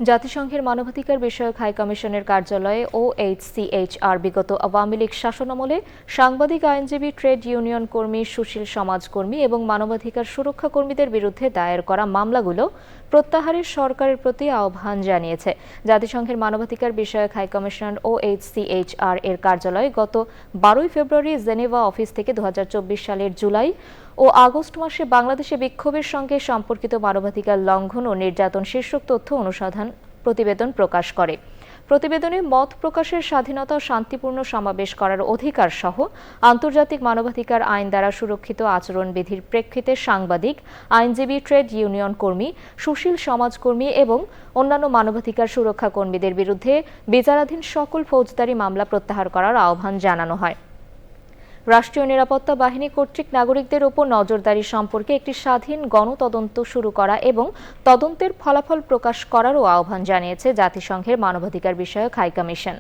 জাতিসংঘের মানবাধিকার বিষয়ক হাই কমিশনের কার্যালয়ে OHCHR বিগত আওয়ামী লীগ শাসনামলে সাংবাদিক, আইনজীবী, ট্রেড ইউনিয়ন কর্মী, সুশীল সমাজকর্মী এবং মানবাধিকার সুরক্ষা কর্মীদের বিরুদ্ধে দায়ের করা মামলাগুলো প্রত্যাহারের সরকারের প্রতি আহ্বান জানিয়েছে। জাতিসংঘের মানবাধিকার বিষয়ক হাই কমিশনার OHCHR এর কার্যালয় গত 12 ফেব্রুয়ারি জেনেভা অফিস থেকে 2024 সালের জুলাই ও আগস্ট মাসে বাংলাদেশে বিক্ষোভের সঙ্গে সম্পর্কিত মানবাধিকার লঙ্ঘন ও নির্যাতন শীর্ষক তথ্য অনুসন্ধান প্রতিবেদন প্রকাশ করে। প্রতিবেদনে মত প্রকাশের স্বাধীনতা, শান্তিপূর্ণ সমাবেশ করার অধিকার সহ আন্তর্জাতিক মানবাধিকার আইন দ্বারা সুরক্ষিত আচরণবিধির প্রেক্ষিতে সাংবাদিক, আইনজীবী, ট্রেড ইউনিয়ন কর্মী, সুশীল সমাজকর্মী এবং অন্যান্য মানবাধিকার সুরক্ষা কর্মীদের বিরুদ্ধে বিচারাধীন সকল ফৌজদারি মামলা প্রত্যাহার করার আহ্বান জানানো হয়। রাষ্ট্রীয় নিরাপত্তা বাহিনী কর্তৃক নাগরিকদের ওপর নজরদারি সম্পর্কে একটি স্বাধীন গণতদন্ত শুরু করা এবং তদন্তের ফলাফল প্রকাশ করারও আহ্বান জানিয়েছে জাতিসংঘের মানবাধিকার বিষয়ক হাই কমিশন।